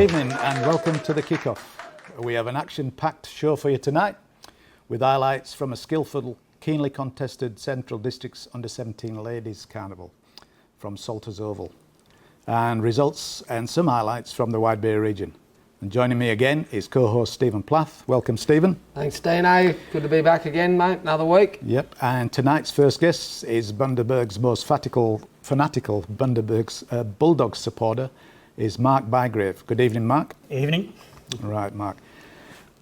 evening and welcome to the Kick Off. We have an action-packed show for you tonight with highlights from a skillful, keenly contested Central Districts Under-17 Ladies Carnival from Salters Oval, and results and some highlights from the Wide Bay region. And joining me again is co-host Stephen Plath. Welcome, Stephen. Thanks, Dino. Good to be back again, mate. Another week. Yep. And tonight's first guest is Bundaberg's most fanatical Bundaberg's Bulldogs supporter is Mark Bygrave. Good evening, Mark. Evening. Right, Mark.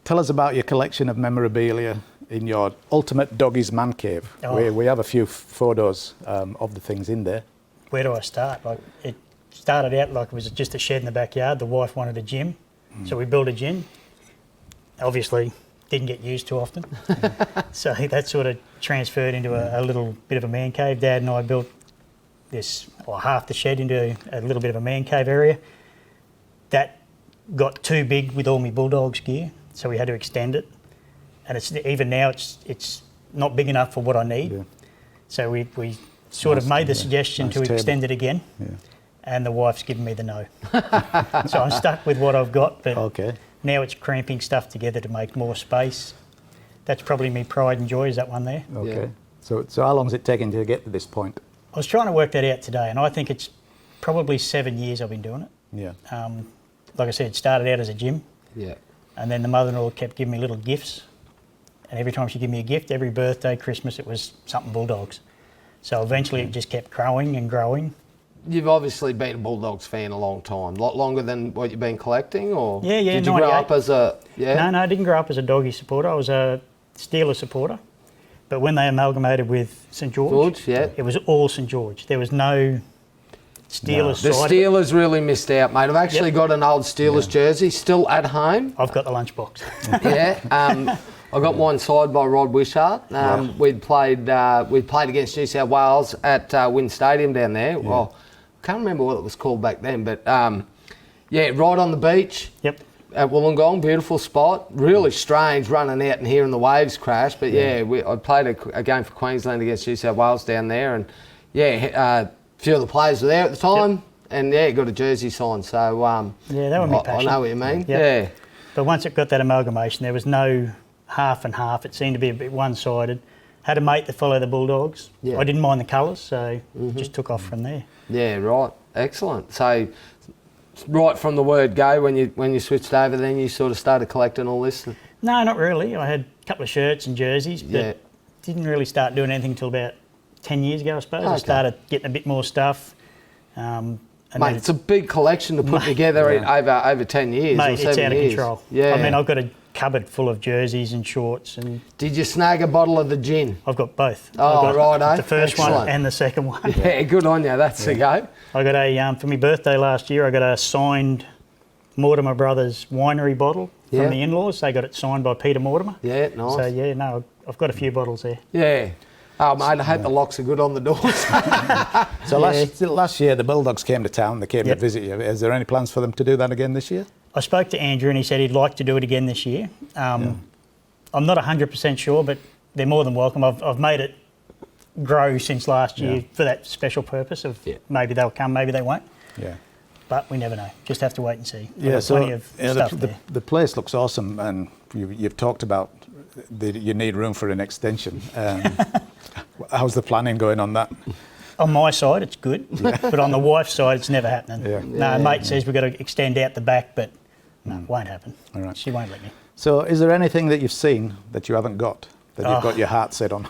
Tell us about your collection of memorabilia in your ultimate doggies man cave. We have a few photos of the things in there. Where do I start? Like, it started out like it was just a shed in the backyard. The wife wanted a gym, so we built a gym. Obviously, didn't get used too often. So that sort of transferred into a little bit of a man cave. Dad and I built this, or half the shed, into a little bit of a man cave area. That got too big with all my Bulldogs gear, so we had to extend it. And it's even now it's not big enough for what I need. Yeah. So we sort of made the suggestion to extend it again. Yeah. And the wife's given me the no. So I'm stuck with what I've got, but now it's cramping stuff together to make more space. That's probably my pride and joy, is that one there. Okay. Yeah. So how long has it taken to get to this point? I was trying to work that out today, and I think it's probably 7 years I've been doing it. Yeah. Like I said, it started out as a gym. Yeah. And then the mother-in-law kept giving me little gifts. And every time she gave me a gift, every birthday, Christmas, it was something Bulldogs. So eventually it just kept growing and growing. You've obviously been a Bulldogs fan a long time. A lot longer than what you've been collecting, or yeah, did you grow up as a... Yeah? No, I didn't grow up as a doggy supporter. I was a Steelers supporter. But when they amalgamated with St George, it was all St George. There was no Steelers side. The Steelers really missed out, mate. I've actually got an old Steelers jersey still at home. I've got the lunchbox. I got mine signed by Rod Wishart. We'd played against New South Wales at Wynn Stadium down there. Yeah. Well, I can't remember what it was called back then, but right on the beach. Yep. At Wollongong, beautiful spot. Really strange running out and hearing the waves crash, but I played a game for Queensland against New South Wales down there, and a few of the players were there at the time, and got a jersey signed. So that was my passion. I know what you mean. Yep. Yeah. But once it got that amalgamation, there was no half and half. It seemed to be a bit one-sided. Had a mate that followed the Bulldogs. Yeah. I didn't mind the colours, so just took off from there. Yeah, right. Excellent. So right from the word go, when you switched over, then you sort of started collecting all this? No, not really. I had a couple of shirts and jerseys, but didn't really start doing anything until about 10 years ago, I suppose. I started getting a bit more stuff. Mate, it's a big collection to put together over 10 years. Mate, or 7 it's out of years. control. Yeah. I mean, I've got a cupboard full of jerseys and shorts. And did you snag a bottle of the gin? I've got both. Oh, righto. The first one and the second one. Yeah, good on you. That's the go. I got a, for my birthday last year, I got a signed Mortimer Brothers winery bottle from the in-laws. They got it signed by Peter Mortimer. Yeah, nice. So, I've got a few bottles there. Yeah. Oh, mate, I hope the locks are good on the doors. So last year, the Bulldogs came to town. They came to visit you. Is there any plans for them to do that again this year? I spoke to Andrew and he said he'd like to do it again this year. I'm not 100% sure, but they're more than welcome. I've made it grow since last year for that special purpose of maybe they'll come, maybe they won't. Yeah. But we never know. Just have to wait and see. Yeah, so plenty of stuff there. The place looks awesome, and you've talked about you need room for an extension. How's the planning going on that? On my side, it's good, but on the wife's side, it's never happening. Yeah. No, mate says we've got to extend out the back, but no, it won't happen. All right. She won't let me. So is there anything that you've seen that you haven't got, that you've got your heart set on?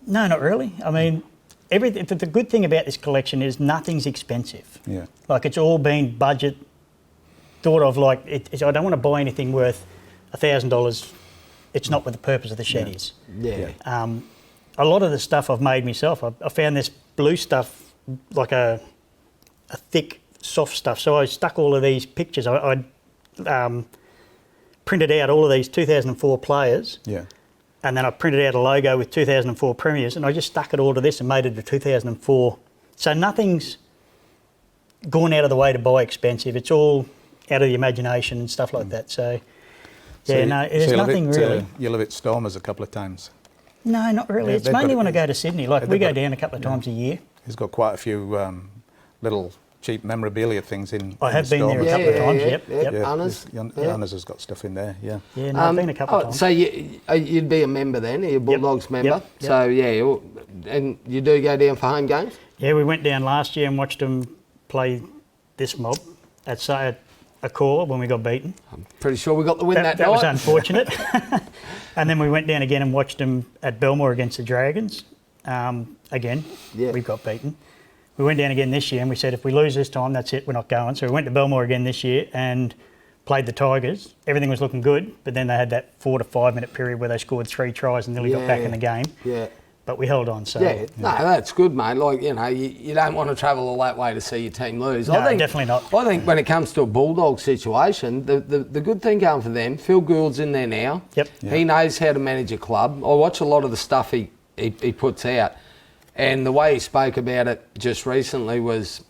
No, not really. I mean, the good thing about this collection is nothing's expensive. Yeah. Like, it's all been budget, thought of like, I don't want to buy anything worth $1,000. It's not what the purpose of the shed is. Yeah. A lot of the stuff I've made myself. I found this blue stuff, like a thick, soft stuff. So I stuck all of these pictures. I printed out all of these 2004 players. Yeah. And then I printed out a logo with 2004 premiers, and I just stuck it all to this and made it a 2004. So nothing's gone out of the way to buy expensive. It's all out of the imagination and stuff like that. So there's nothing really. You'll have it Stormers a couple of times. No, not really. It's mainly when I go to Sydney. Like, we go down a couple of times a year. He's got quite a few little cheap memorabilia things in. I have been there a Yeah, couple of times. yeah, Yep. yeah. Yep. Honors. Honors has got stuff in there. Yeah. Yeah, no, I've been a couple of times. So you'd be a member then, you're a Bulldogs member. Yep. So and you do go down for home games? Yeah, we went down last year and watched them play this mob at Accor when we got beaten. I'm pretty sure we got the win that night. That was unfortunate. And then we went down again and watched them at Belmore against the Dragons. Again, we got beaten. We went down again this year and we said, if we lose this time, that's it, we're not going. So we went to Belmore again this year and played the Tigers. Everything was looking good, but then they had that 4 to 5 minute period where they scored 3 tries and nearly got back in the game. Yeah. But we held on. So No, that's good, mate. Like, you know, you don't want to travel all that way to see your team lose. No, definitely not. I think when it comes to a Bulldog situation, the good thing going for them, Phil Gould's in there now. Yep. He knows how to manage a club. I watch a lot of the stuff he puts out. And the way he spoke about it just recently was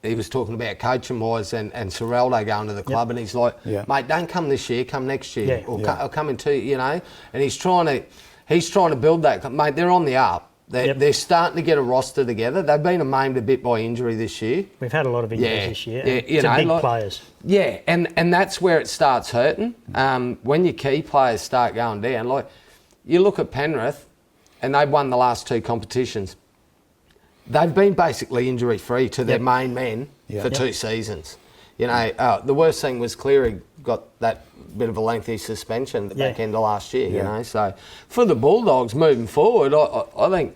he was talking about coaching-wise and Sorreldo going to the club, and he's like, mate, don't come this year, come next year. Or come in 2, you know. And he's trying to build that. Mate, they're on the up. They're starting to get a roster together. They've been maimed a bit by injury this year. We've had a lot of injuries this year. Yeah, It's big players. Yeah, and that's where it starts hurting. When your key players start going down, like you look at Penrith, and they've won the last 2 competitions. They've been basically injury-free to their main men for 2 seasons. You know, the worst thing was Cleary got that bit of a lengthy suspension at the back end of last year. You know, so for the Bulldogs moving forward, I think,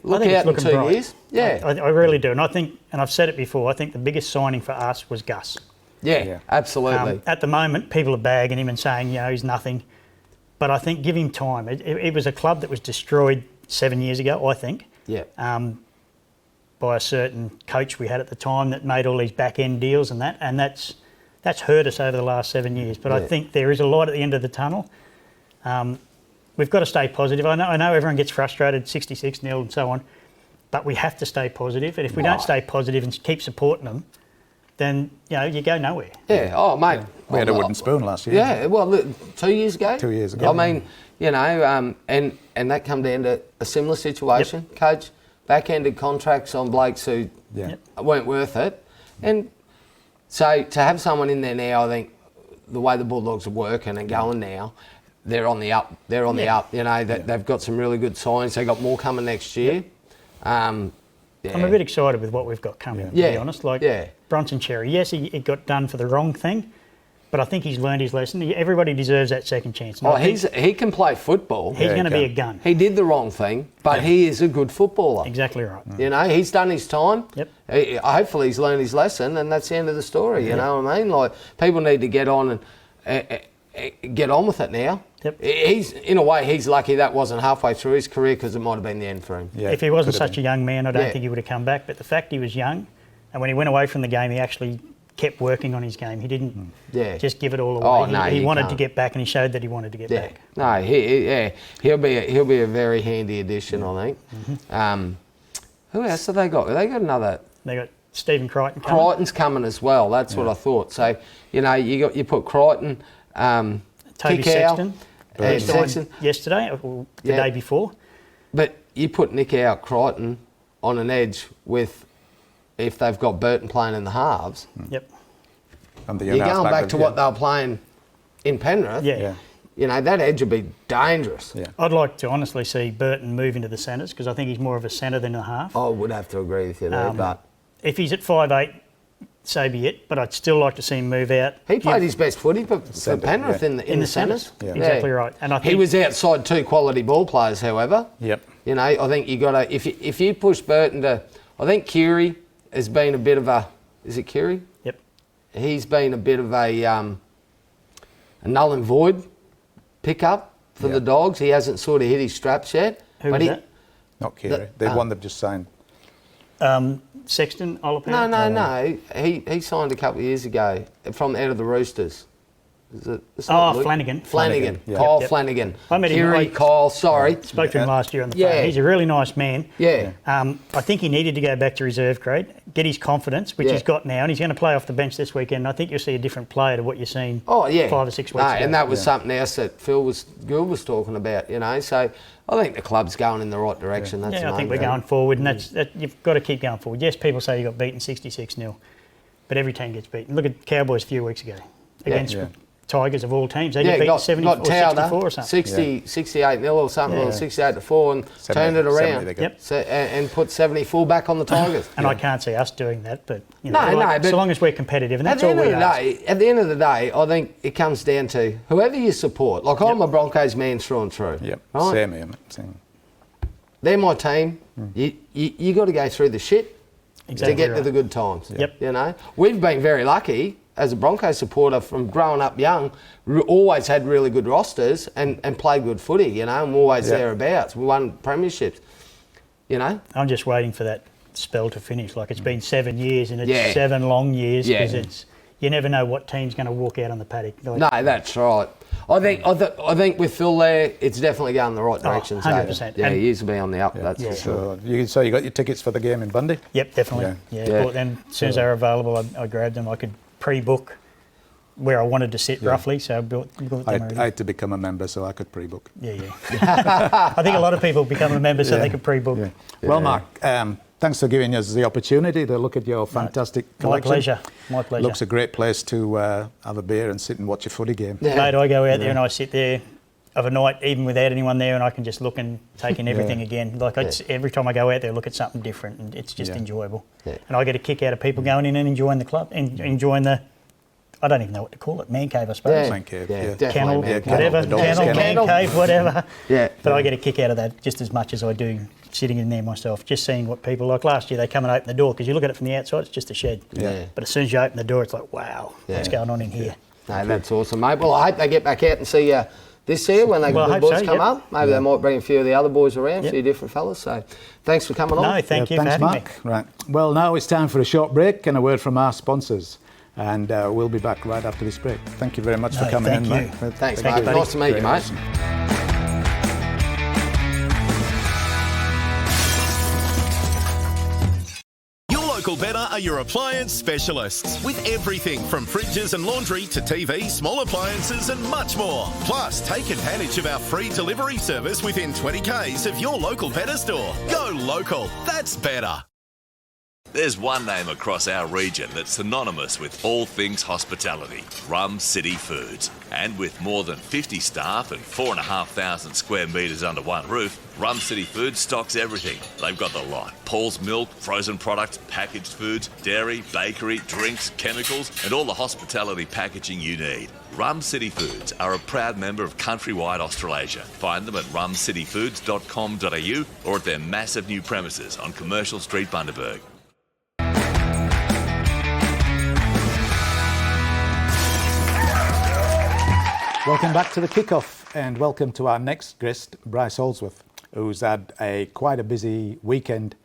look out in 2 years. Yeah, I really do, and I think, and I've said it before, I think the biggest signing for us was Gus. Yeah, absolutely. At the moment, people are bagging him and saying, you know, he's nothing. But I think give him time. It was a club that was destroyed 7 years ago, I think. Yeah. By a certain coach we had at the time that made all these back end deals and that's hurt us over the last 7 years. But I think there is a light at the end of the tunnel. We've got to stay positive. I know everyone gets frustrated, 66-0 and so on, but we have to stay positive. And if we don't stay positive and keep supporting them, then you go nowhere. Yeah. Oh, mate. We had a wooden spoon last year. Yeah. Well, look, 2 years ago. 2 years ago. I mean, you know, and that come down to a similar situation. Coach back-ended contracts on blokes who weren't worth it, and so to have someone in there now, I think the way the Bulldogs are working and going now, they're on the up. They're on the up. You know, they've got some really good signs. They got more coming next year. I'm a bit excited with what we've got coming, to be honest. Bronson Cherry, yes, he got done for the wrong thing, but I think he's learned his lesson. Everybody deserves that second chance. He can play football. He's going to be a gun. He did the wrong thing, but he is a good footballer. Exactly right. You know, he's done his time. Yep. Hopefully he's learned his lesson, and that's the end of the story, you know what I mean? Like, people need to get on and get on with it now. Yep. In a way, he's lucky that wasn't halfway through his career, because it might have been the end for him. Yeah, if he wasn't such a young man, I don't think he would have come back. But the fact he was young, and when he went away from the game, he actually kept working on his game. He didn't just give it all away. Oh, no, he wanted to get back, and he showed that he wanted to get back. No, he'll be a very handy addition, I think. Mm-hmm. Who else have they got? They got another. They got Stephen Crichton coming. Crichton's coming as well. That's what I thought. So you put Crichton, Toby Sexton, Sexton yesterday or the day before. But you put Nick out Crichton on an edge with, if they've got Burton playing in the halves. Yep. And you're going back to what they were playing in Penrith. Yeah. You know, that edge would be dangerous. Yeah. I'd like to honestly see Burton move into the centres, because I think he's more of a centre than a half. I would have to agree with you there, but if he's at 5'8", so be it. But I'd still like to see him move out. He played his best footy for Penrith in the centres. Yeah. Exactly right. And I think he was outside 2 quality ball players, however. Yep. You know, I think you got to, if you push Burton to, I think Keary has been a bit of a, is it Keary? Yep. He's been a bit of a null and void pickup for the Dogs. He hasn't sort of hit his straps yet. Who was that? Not Keary. The one they've just signed. Sexton, Oliver? No. He signed a couple of years ago from out of the Roosters. Is it? It's not Luke. Flanagan. Flanagan. Yeah. Kyle Yep. Flanagan. I met him. Kiri, Kyle, sorry. Spoke to him last year on the Yeah. phone. He's a really nice man. Yeah. I think he needed to go back to reserve grade, get his confidence, which Yeah. he's got now, and he's going to play off the bench this weekend. I think you'll see a different player to what you've seen 5 or 6 weeks ago. And that was something else that Gil was talking about, you know. So I think the club's going in the right direction. That's I think we're going forward, and you've got to keep going forward. Yes, people say you got beaten 66-0, but every team gets beaten. Look at Cowboys a few weeks ago against Tigers of all teams. They get beaten 70 or 64 or something. 68-0 or something, or 68-4, and turned it around. And put 74 back on the Tigers. And I can't see us doing that, but but so long as we're competitive, and that's all we ask. At the end of the day, I think it comes down to whoever you support. Like I'm a Broncos man through and through. Yep. Right? Same here, mate. Same. They're my team. You got to go through the shit to get to the good times. Yep. You know, we've been very lucky as a Broncos supporter from growing up young. Always had really good rosters and played good footy. You know, and we're always thereabouts. We won premierships. You know, I'm just waiting for that spell to finish. Like it's been 7 years, and it's 7 long years because you never know what team's going to walk out on the paddock. Like, no, that's right. I think with Phil there, it's definitely going in the right direction. 100%. Yeah, he used to be on the up. That's for sure. So you got your tickets for the game in Bundy? Yep, definitely. Yeah. Bought them as soon as they were available. I grabbed them. I could pre-book where I wanted to sit roughly, so I built them already. I had to become a member so I could pre-book. Yeah. I think a lot of people become a member so they could pre-book. Yeah. Well, Mark, thanks for giving us the opportunity to look at your fantastic collection. My pleasure. Looks a great place to have a beer and sit and watch a footy game. Yeah. Mate, I go out there and I sit there of a night, even without anyone there, and I can just look and take in everything again. Like every time I go out there, look at something different, and it's just enjoyable. Yeah. And I get a kick out of people going in and enjoying the club and enjoying the, I don't even know what to call it, man cave, I suppose. Man cave, Kennel, whatever, man cave, whatever. But I get a kick out of that just as much as I do sitting in there myself, just seeing what people, like last year, they come and open the door, because you look at it from the outside, it's just a shed. But as soon as you open the door, it's like, wow, what's going on in here? No, that's awesome, mate. Well, I hope they get back out and see you this year when the boys come up. Maybe they might bring a few of the other boys around, a few different fellas. So thanks for coming on. No, thank you for having me. Right. Well, now it's time for a short break and a word from our sponsors. And we'll be back right after this break. Thank you very much for coming in, mate. Thanks, mate. Nice to meet you, mate. Local Better are your appliance specialists with everything from fridges and laundry to TV, small appliances and much more. Plus, take advantage of our free delivery service within 20 k's of your local Better store. Go local, that's better. There's one name across our region that's synonymous with all things hospitality, Rum City Foods. And with more than 50 staff and 4,500 square metres under one roof, Rum City Foods stocks everything. They've got the lot: Paul's Milk, frozen products, packaged foods, dairy, bakery, drinks, chemicals, and all the hospitality packaging you need. Rum City Foods are a proud member of Countrywide Australasia. Find them at rumcityfoods.com.au or at their massive new premises on Commercial Street, Bundaberg. Welcome back to the Kickoff, and welcome to our next guest, Bryce Holsworth, who's had quite a busy weekend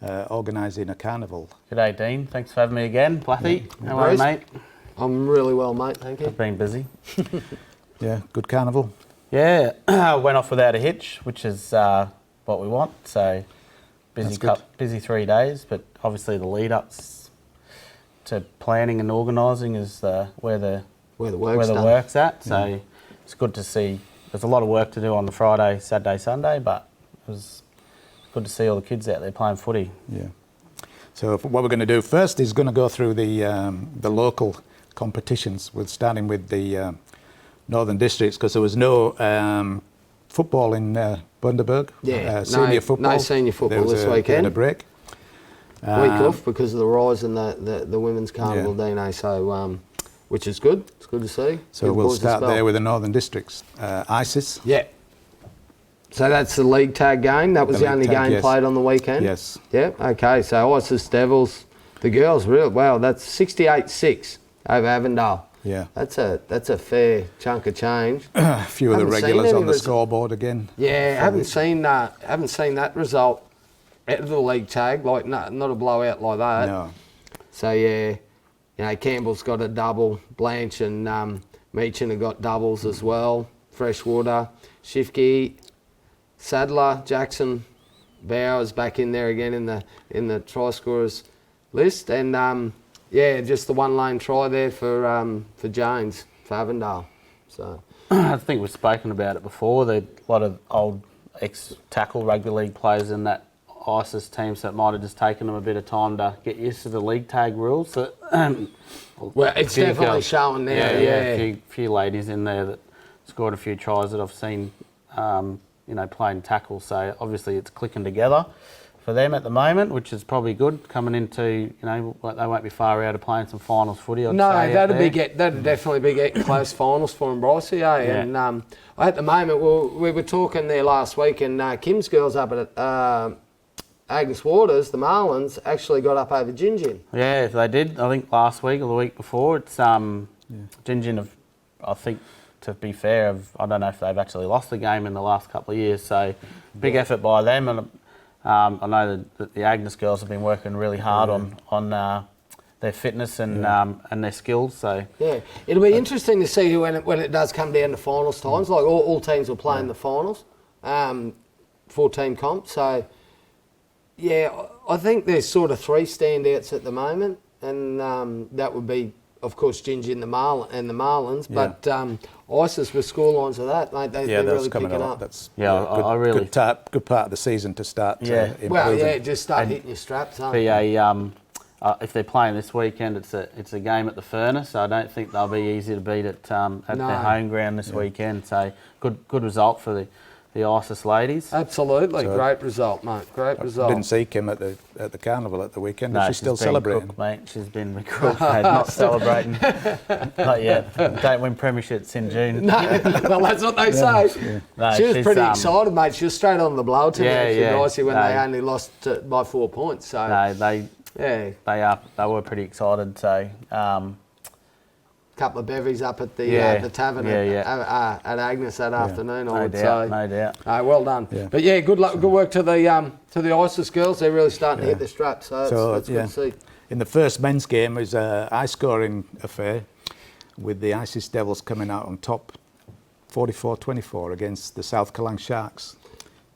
organising a carnival. G'day, Dean. Thanks for having me again. Blathy, how are you, mate? I'm really well, mate. Thank you. I've been busy. Yeah, good carnival. Yeah, went off without a hitch, which is what we want. So busy 3 days, but obviously the lead-ups to planning and organising is where the work's at. So it's good to see. There's a lot of work to do on the Friday, Saturday, Sunday, but it was good to see all the kids out there playing footy. Yeah. So what we're going to do first is going to go through the local competitions. We're starting with the Northern Districts, because there was no football in Bundaberg. Senior football. No senior football this weekend. They had a break. Week off because of the rise in the women's carnival, Dino. So. Which is good. It's good to see. So we'll start there with the Northern Districts. ISIS. Yeah. So that's the league tag game. That was the only game played on the weekend? Yes. Yeah, okay. So ISIS Devils, the girls, wow, that's 68-6 over Avondale. Yeah. That's a fair chunk of change. A few of the regulars on the scoreboard again. Yeah, haven't seen that result out of the league tag, like not a blowout like that. No. So yeah. You know, Campbell's got a double, Blanche and Meechin have got doubles as well. Freshwater, Shifke, Sadler, Jackson, Bowers back in there again in the try scorers list, and just the one lane try there for James for Avondale. So I think we've spoken about it before. There a lot of old ex-tackle rugby league players in that ISIS team, so it might have just taken them a bit of time to get used to the league tag rules. So, well, it's definitely showing now. A few ladies in there that scored a few tries that I've seen, playing tackle. So obviously it's clicking together for them at the moment, which is probably good coming into, they won't be far out of playing some finals footy. I'd say that'd definitely be getting close finals for them, Brycey. Yeah. And at the moment, we were talking there last week, and Kim's girls up at Agnes Waters, the Marlins, actually got up over Gingin. Yeah, they did. I think last week or the week before. It's Gingin, I think, to be fair, I don't know if they've actually lost the game in the last couple of years. So big effort by them, and I know that the Agnes girls have been working really hard on their fitness and their skills. So it'll be interesting to see when it does come down to finals times. Like all teams will play in the finals, 4-team comp. So I think there's sort of 3 standouts at the moment, and that would be, of course, Ginger and the Marlins. But ISIS with scorelines of that, mate, they're really picking up. That's I really good part of the season to start. Just start hitting your straps. If they're playing this weekend, it's a game at the Furnace. So I don't think they'll be easy to beat at their home ground this weekend. So good result for the ISIS ladies. Absolutely, great result, mate. Great result. Didn't see Kim at the carnival at the weekend. No, she's still celebrating, cooked, mate. She's been recooked, mate. Not celebrating. Not yet. Don't win premierships in June. No, well, that's what they say. No, she was pretty excited, mate. She was straight on the blow to me when they only lost by 4 points. So no, they were pretty excited. So. Couple of bevies up at the tavern at Agnes that afternoon. I would say. No doubt. Well done. Yeah. But good luck, good work to the ISIS girls. They're really starting to hit the straps. So it's good to see. In the first men's game, it was a high-scoring affair, with the ISIS Devils coming out on top, 44-24 against the South Calang Sharks.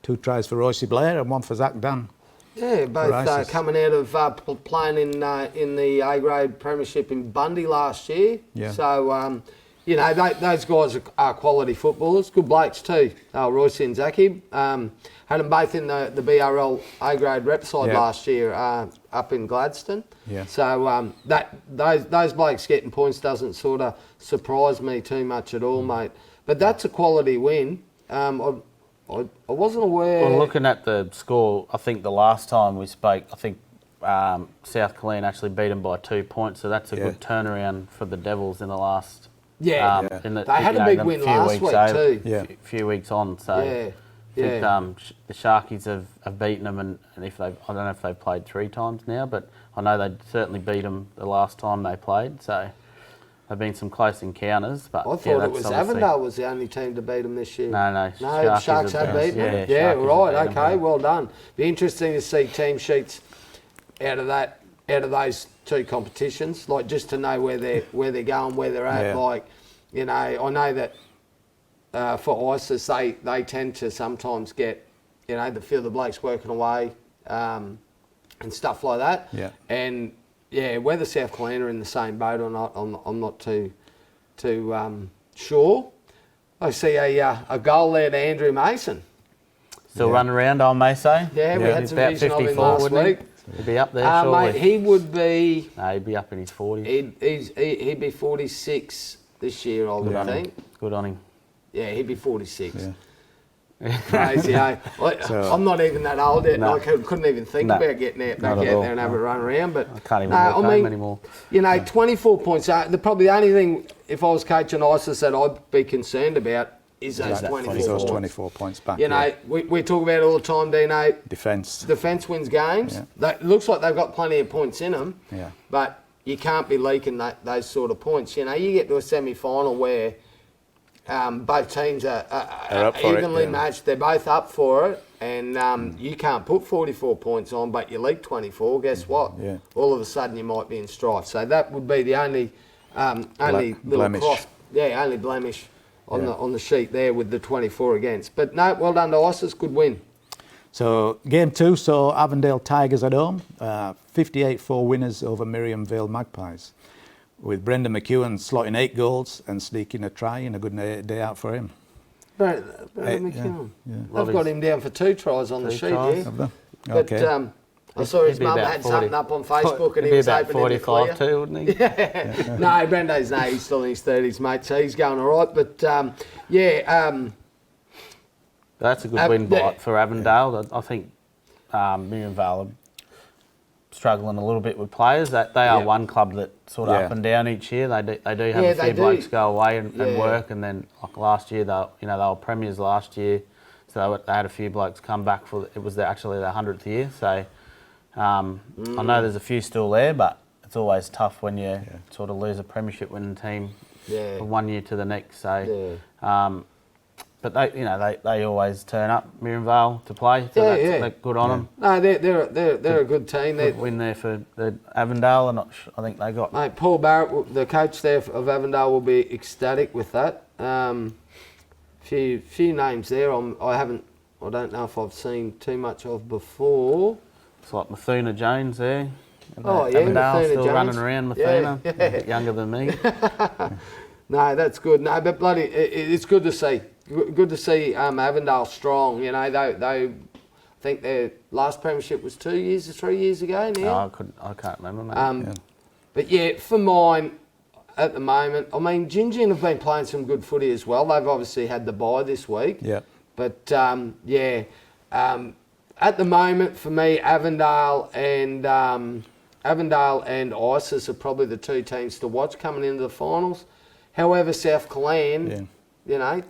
2 tries for Royce Blair and 1 for Zach Dunn. Yeah, both coming out of playing in the A-grade premiership in Bundy last year. Yeah. So, those guys are quality footballers, good blokes too. Royce and Zaki had them both in the BRL A-grade rep side last year up in Gladstone. Yeah. So those blokes getting points doesn't sort of surprise me too much at all, mate. But that's a quality win. I wasn't aware. Well, looking at the score, I think the last time we spoke, South Calang actually beat them by 2 points, so that's a good turnaround for the Devils in the last. They had a big win last week too. A few weeks on, so I think the Sharkies have beaten them, and if I don't know if they've played 3 times now, but I know they certainly beat them the last time they played. So. There have been some close encounters, but I thought it was Avondale was the only team to beat them this year. No, Sharks have beaten them. Yeah, right. Okay, well done. Be interesting to see team sheets out of those 2 competitions, like just to know where they're going, where they're at. Like, I know that for ISIS they tend to sometimes get, the feel the blokes working away and stuff like that. Yeah, and. Yeah, whether South Calang are in the same boat or not, I'm not too sure. I see a goal there to Andrew Mason. Still running around on Mason? Yeah, we had some vision of him last week. He'd be up there, surely. Mate, he would be... No, he'd be up in his 40s. He'd be 46 this year, I would think. Good on him. Yeah, he'd be 46. Yeah. Crazy, eh? I'm not even that old yet. I couldn't even think about getting back out there and have a run around. But I can't even walk home anymore. 24 points. Probably the only thing, if I was coaching ISIS, that I'd be concerned about is those 24 points back. We talk about it all the time, Dino. Defence wins games. Yeah. It looks like they've got plenty of points in them. Yeah. But you can't be leaking those sort of points. You get to a semi-final where both teams are evenly matched. They're both up for it, and you can't put 44 points on, but you leak 24. Guess what? All of a sudden you might be in strife. So that would be the only little Yeah, only blemish on the sheet there with the 24 against. But no, well done to Isis, good win. So game 2 saw Avondale Tigers at home, 58-4 winners over Miriam Vale Magpies, with Brendan McEwen slotting 8 goals and sneaking a try, and a good day out for him. Brendan McEwen. Yeah. I've got him down for 2 tries on the sheet here. Have they? But Okay. I saw his He'd be mum about had 40. something up on Facebook and He'd he was be about hoping to clear. 45 too, wouldn't he? No, Brendan's no, he's still in his 30s, mate, so he's going all right. But That's a good win yeah. for Avondale. I think Miriam Vale are struggling a little bit with players. That they are one club that sort of up and down each year. They do have a few blokes go away and work, and then like last year they were premiers last year, so they had a few blokes come back for it was actually their 100th year. So I know there's a few still there, but it's always tough when you sort of lose a premiership winning team from one year to the next. So. But they always turn up Miriam Vale to play. So that's good on them. No, they're a good team. Good win there for the Avondale, and I think they got. Mate, Paul Barrett, the coach there of Avondale, will be ecstatic with that. Few names there. I don't know if I've seen too much of before. It's like Mathuna Jones there. Oh yeah, Avondale Mathuna still Jones. running around. Mathuna, Yeah. a bit younger than me. No, that's good. No, but bloody, it's good to see. Good to see Avondale strong. You know, they think their last premiership was 2 years or 3 years ago now. I can't remember, mate. But yeah, for mine, at the moment, I mean, Gingin have been playing some good footy as well. They've obviously had the bye this week. Yeah. But at the moment, for me, Avondale and Isis are probably the 2 teams to watch coming into the finals. However, South Killeen, you know,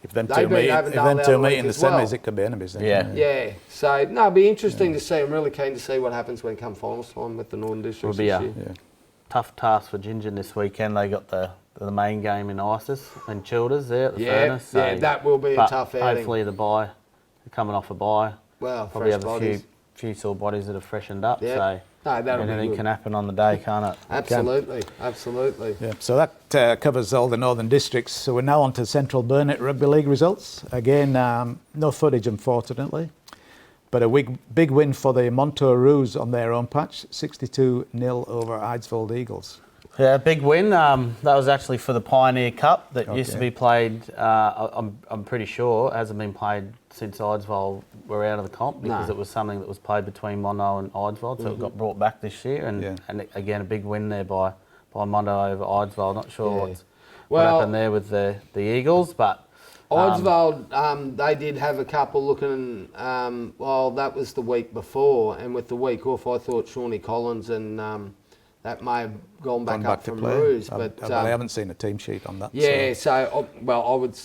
if them they two beat meet, Avondale in the as well. semis, it could be enemies then. Yeah. So no, it'll be interesting to see. I'm really keen to see what happens when come finals time with the Northern Districts It'll be this a year. tough task for Gingin this weekend. They got the main game in Isis and Childers there at the furnace. So, that will be a tough outing. Hopefully the bye, they're coming off a bye. Well, probably fresh have bodies. a few sore bodies that have freshened up. Yeah. So No, that'll be anything good. can happen on the day, can't it? Absolutely. Yeah, so that covers all the northern districts. So we're now on to Central Burnett Rugby League results. Again, no footage, unfortunately, but a big win for the Montour Roos on their own patch, 62-0 over Eidsvold Eagles. Yeah, big win. That was actually for the Pioneer Cup that used to be played. I'm pretty sure it hasn't been played since Eidsvold were out of the comp because it was something that was played between Mondo and Eidsvold, so it got brought back this year. And again, a big win there by Mondo over Eidsvold. Not sure what happened there with the Eagles, but Eidsvold, they did have a couple looking. That was the week before, and with the week off, I thought Shawnee Collins and. That may have gone back up from Roos, but I haven't seen a team sheet on that. Yeah, so I would,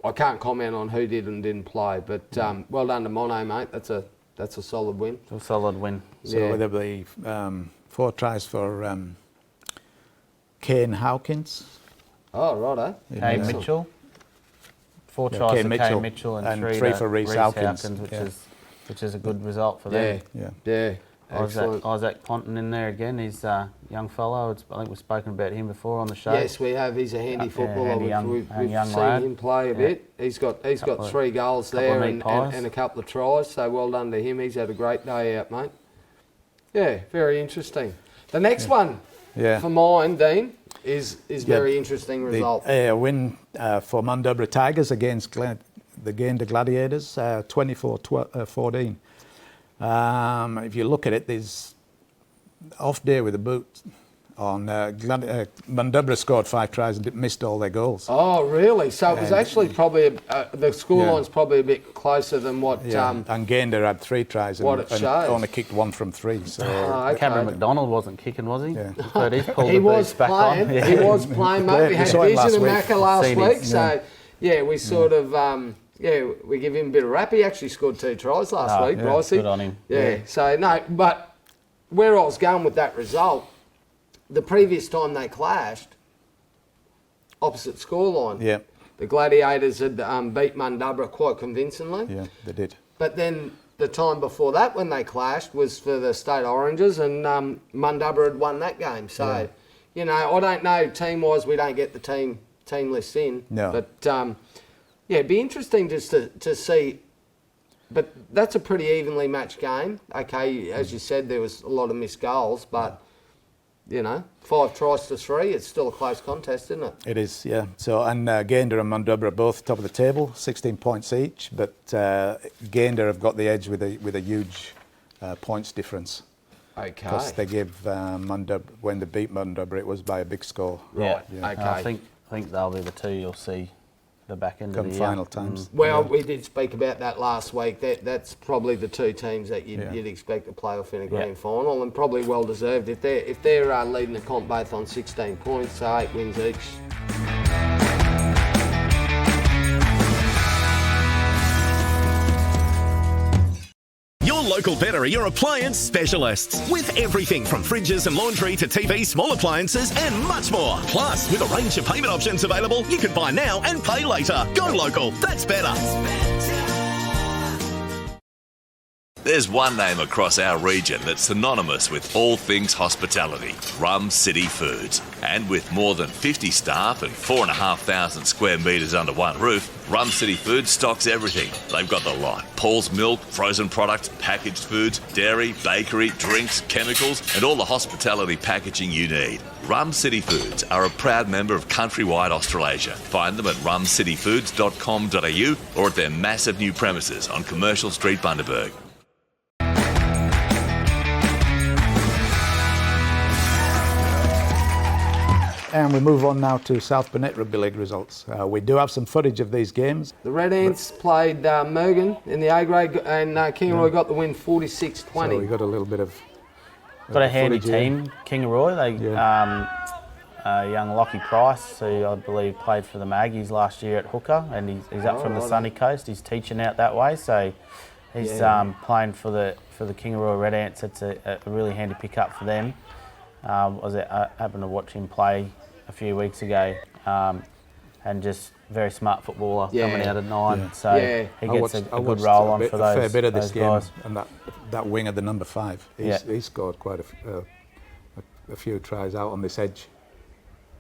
I can't comment on who did and didn't play, but well done to Mono, mate. That's a solid win. A solid win. So there'll be 4 tries for Kane Hawkins. Oh, righto. Kane Mitchell. 4 tries for Kane Mitchell and 3 for Reece Hawkins, which is a good result for them. Yeah. Isaac Ponton in there again. He's a young fellow. I think we've spoken about him before on the show. Yes, we have. He's a handy footballer. We've young seen lad. him play a bit. He's got 3 goals there and a couple of tries. So well done to him. He's had a great day out, mate. Yeah, very interesting. The next one for mine, Dean, is very interesting result. A win for Mandubra Tigers against the Gander Gladiators, 24-14. If you look at it, there's off day with the boot on Mandubra scored 5 tries and missed all their goals. Oh, really? So it was actually probably the scoreline's probably a bit closer than what. And Gander had 3 tries and only kicked 1 from 3. So Cameron McDonald wasn't kicking, was he? Yeah. But he's pulled he the was boots back playing. on. He was playing, mate. We had Vision and Macca last Seen him. week, so we sort of. We give him a bit of rap. He actually scored 2 tries last week, Brycey. Good on him. Yeah, so no, but where I was going with that result, the previous time they clashed, opposite scoreline, the Gladiators had beat Mandubra quite convincingly. Yeah, they did. But then the time before that when they clashed was for the State Oranges and Mandubra had won that game. So, You know, I don't know team-wise. We don't get the team lists in. No. But yeah, it'd be interesting just to see. But that's a pretty evenly matched game. Okay, as you said, there was a lot of missed goals, but you know, 5 tries to 3, it's still a close contest, isn't it? It is, yeah. So, and Gander and Mundubber are both top of the table, 16 points each, but Gander have got the edge with a huge points difference. Okay. Because they gave Mundubber, when they beat Mundubber, it was by a big score. Right. Yeah. Okay. I think they'll be the two you'll see the back end Come of the year. final times. Well, we did speak about that last week. That's probably the 2 teams that Yeah. you'd expect to play off in a grand final, and probably well deserved if they're leading the comp both on 16 points, so 8 wins each. Your local better are your appliance specialists. With everything from fridges and laundry to TV, small appliances and much more. Plus, with a range of payment options available, you can buy now and pay later. Go local, that's better. There's one name across our region that's synonymous with all things hospitality, Rum City Foods. And with more than 50 staff and 4,500 square metres under one roof, Rum City Foods stocks everything. They've got the lot. Paul's Milk, frozen products, packaged foods, dairy, bakery, drinks, chemicals, and all the hospitality packaging you need. Rum City Foods are a proud member of Countrywide Australasia. Find them at rumcityfoods.com.au or at their massive new premises on Commercial Street, Bundaberg. And we move on now to South Burnett Rugby League results. We do have some footage of these games. The Red Ants played Mergen in the A grade, and Kingaroy got the win 46-20. So we got a little bit of Got a handy footage here. team, Kingaroy. They young Lockie Price, who I believe played for the Maggies last year at hooker, and he's up from the sunny coast. He's teaching out that way, so he's playing for the Kingaroy Red Ants. It's a really handy pickup for them. I happened to watch him play a few weeks ago, and just very smart footballer coming out at 9. So he gets a good roll on for those. A fair bit of this game, guys. and that winger, the number 5, he scored quite a few tries out on this edge.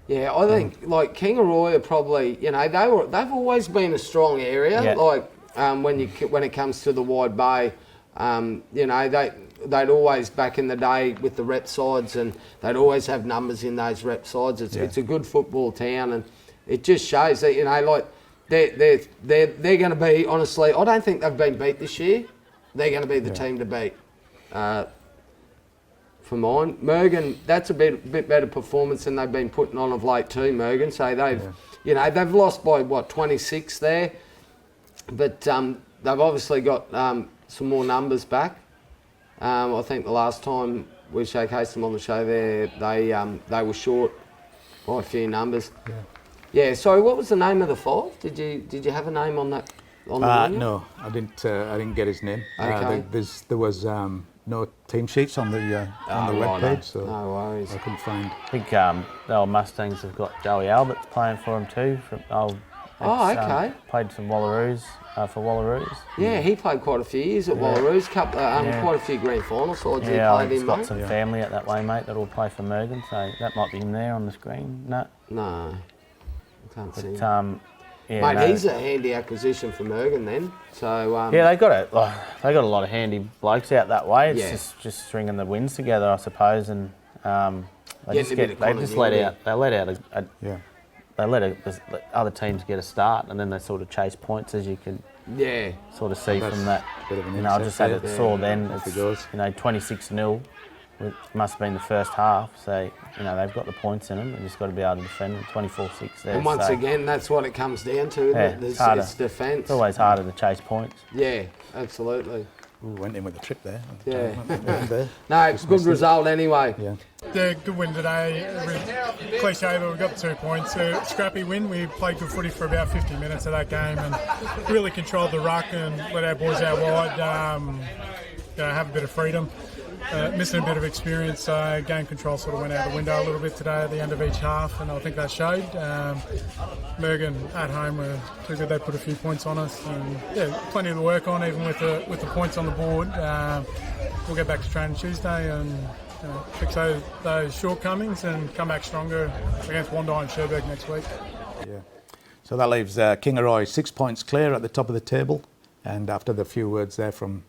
Yeah, I think like Kingaroy are probably, you know, they've always been a strong area. Yeah. Like when it comes to the wide bay, you know, they'd always, back in the day with the rep sides, and they'd always have numbers in those rep sides. It's a good football town, and it just shows that, you know, like they're going to be, honestly, I don't think they've been beat this year. They're going to be the team to beat. For mine, Mergen, that's a bit better performance than they've been putting on of late too, Mergen. So they've lost by 26 there, but they've obviously got some more numbers back. I think the last time we showcased them on the show there, they were short by a few numbers. Yeah. So what was the name of the 5? Did you have a name on that? On the winger? No, I didn't get his name. Okay. There was no team sheets on the web page, so no worries. I couldn't find. I think the old Mustangs have got Joey Alberts playing for them too. Okay. Played some Wallaroos for Wallaroos. Yeah, he played quite a few years at Wallaroos. Quite a few grand final sides he played he's in, got mate. some family out that way, mate, that all play for Mergen, so that might be him there on the screen. No. No, I can't see him. But, Mate, he's a handy acquisition for Mergen then. So they got a lot of handy blokes out that way. It's just stringing the wins together, I suppose, and they let other teams get a start, and then they sort of chase points, as you can sort of see from that. Bit of an I just had it saw then. Off It's, it goes. 26-0. It must have been the first half, so they've got the points in them. They just got to be able to defend them. 24-6 there. and once again, that's what it comes down to, isn't it? It's defence. It's always harder to chase points. Yeah, absolutely. Ooh, went in with a trip there. Yeah. No, it's a good result anyway. Yeah. Yeah, good win today. Cliche, but we got 2 points. A scrappy win. We played good footy for about 50 minutes of that game and really controlled the ruck and let our boys out wide have a bit of freedom. Missing a bit of experience, so game control sort of went out the window a little bit today at the end of each half, and I think that showed. Mergen at home were too good. They put a few points on us, and plenty to work on even with the points on the board. We'll get back to training Tuesday and fix those shortcomings and come back stronger against Wandai and Cherbourg next week. Yeah. So that leaves Kingaroy 6 points clear at the top of the table. And after the few words there from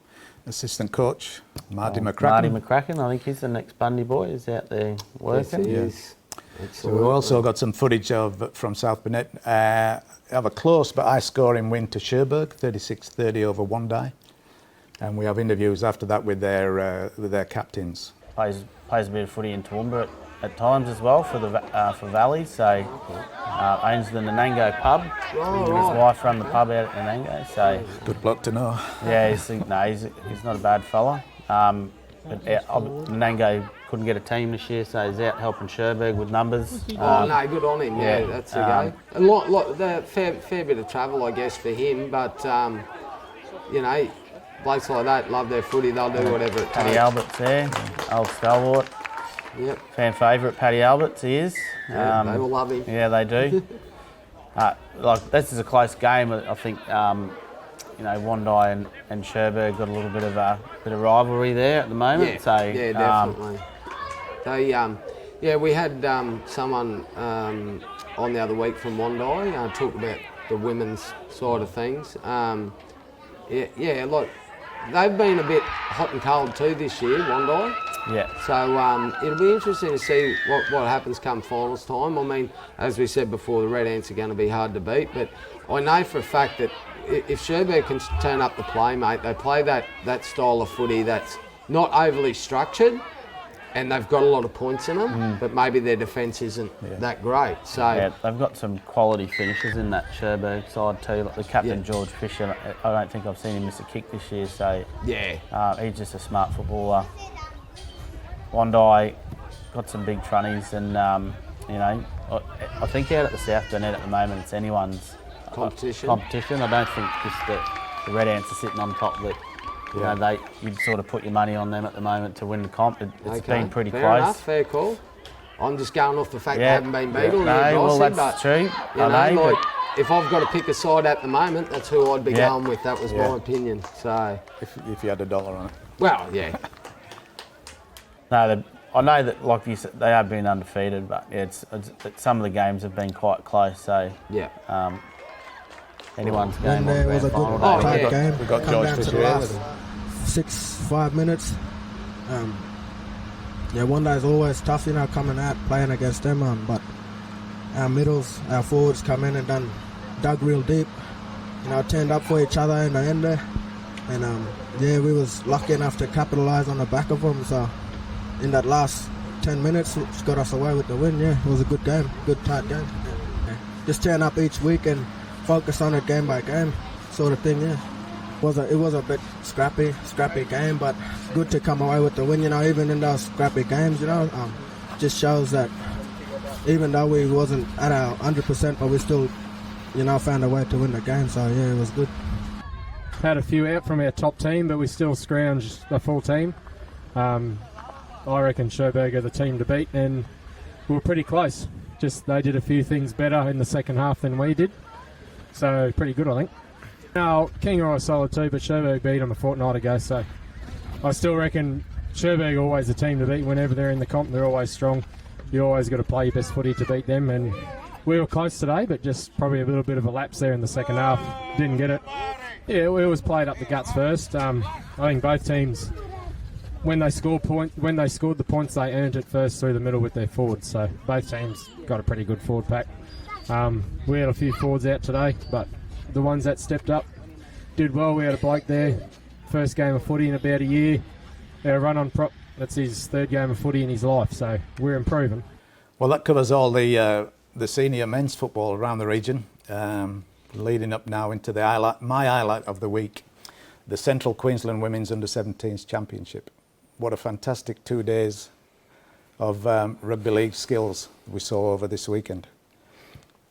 assistant coach Marty McCracken. Marty McCracken, I think he's the next Bundy boy. He's out there working. Yes, So we've also got some footage from South Burnett. Have a close but high-scoring win to Cherbourg, 36-30 over Wandai. And we have interviews after that with their captains. Plays a bit of footy in Toowoomba at times as well for Valley. So owns the Nanango pub. His wife run the pub out at Nanango. So Good bloke to know. yeah, he's not a bad fella. But Nanango couldn't get a team this year, so he's out helping Cherbourg with numbers. Oh no, good on him. Yeah, that's a go. The fair bit of travel, I guess, for him. But you know, blokes like that love their footy. They'll do whatever it takes. Paddy Albert's there, old stalwart. Yep. Fan favourite, Paddy Alberts, he is. Yeah, they will love him. Yeah, they do. Like this is a close game. I think you know, Wandai and Cherbourg got a little bit of rivalry there at the moment. Yeah, so yeah, definitely. They we had someone on the other week from Wandai talk about the women's side of things. Look, they've been a bit hot and cold too this year, Wandai. Yeah. So it'll be interesting to see what happens come finals time. I mean, as we said before, the Red Ants are going to be hard to beat, but I know for a fact that if Cherbourg can turn up the play, mate, they play that style of footy that's not overly structured, and they've got a lot of points in them, but maybe their defence isn't that great. So yeah, they've got some quality finishes in that Cherbourg side too. Like the captain George Fisher, I don't think I've seen him miss a kick this year. So he's just a smart footballer. Wandai got some big trunnies, and you know, I think out at the South Burnett at the moment it's anyone's competition. I don't think just the Red Ants are sitting on top, but you know, you'd sort of put your money on them at the moment to win the comp. It's been pretty fair close. Enough, fair call. I'm just going off the fact they haven't been beat all year, well, that's but true. I know, like, if I've got to pick a side at the moment, that's who I'd be going with. That was my opinion. So If you had $1 on it. well, yeah. No, I know that, like you said, they have been undefeated, but it's some of the games have been quite close. So anyone's game. When there was a good tight game. We got come George down to Fisher the last 5 minutes. Wandai is always tough, you know, coming out playing against them. But our middles, our forwards come in and dug real deep. You know, turned up for each other in the end there, and we was lucky enough to capitalise on the back of them. So in that last 10 minutes, which got us away with the win. Yeah, it was a good game, good tight game. Just turn up each week and focus on it game by game, sort of thing. Yeah, it was a bit scrappy game, but good to come away with the win. You know, even in those scrappy games, you know, just shows that even though we wasn't at our 100%, but we still, you know, found a way to win the game. So yeah, it was good. Had a few out from our top team, but we still scrounged the full team. I reckon Cherbourg are the team to beat, and we were pretty close. Just they did a few things better in the second half than we did. So pretty good, I think. Now, Kingaroy are solid too, but Cherbourg beat them a fortnight ago, so I still reckon Cherbourg are always the team to beat. Whenever they're in the comp, they're always strong. You always got to play your best footy to beat them, and we were close today, but just probably a little bit of a lapse there in the second half. Didn't get it. Yeah, we always played up the guts first. I think both teams, when they scored the points, they earned it first through the middle with their forwards. So both teams got a pretty good forward pack. We had a few forwards out today, but the ones that stepped up did well. We had a bloke there, first game of footy in about a year. Our run on prop, that's his third game of footy in his life, so we're improving. Well, that covers all the senior men's football around the region. Leading up now into my highlight of the week, the Central Queensland Women's Under-17s Championship. What a fantastic 2 days of rugby league skills we saw over this weekend.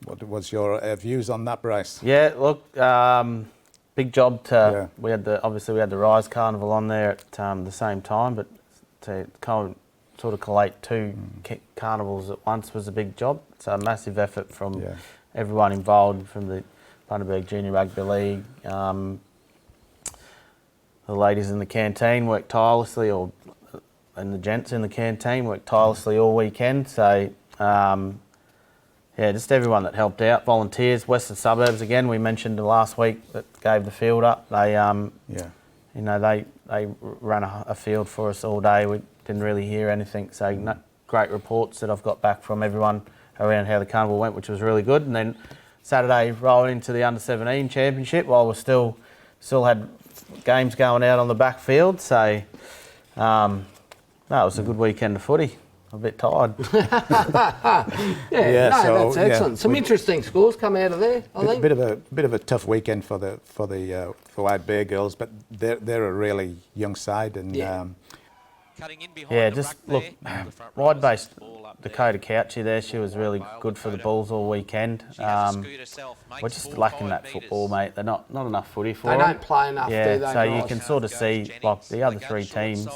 What was your views on that, Bryce? Yeah, look, big job to. We had the Rise Carnival on there at the same time, but to sort of collate two carnivals at once was a big job. It's a massive effort from everyone involved, from the Bundaberg Junior Rugby League. The ladies in the canteen worked tirelessly, or and the gents in the canteen worked tirelessly all weekend. So, just everyone that helped out, volunteers, Western Suburbs again. We mentioned last week that gave the field up. They, they ran a field for us all day. We didn't really hear anything. So, great reports that I've got back from everyone around how the carnival went, which was really good. And then Saturday rolled into the under-17 championship while we still had games going out on the back field. So, it was a good weekend of footy. I'm a bit tired. That's excellent. Some interesting scores come out of there, I think. Bit of a tough weekend for White Bear girls, but they're a really young side, and wide base Dakota Couchy there. She was really good for the Bulls all weekend. We're just lacking that football, mate. They're not enough footy for them. They don't play enough, do they? So you can sort of see, like the other three teams,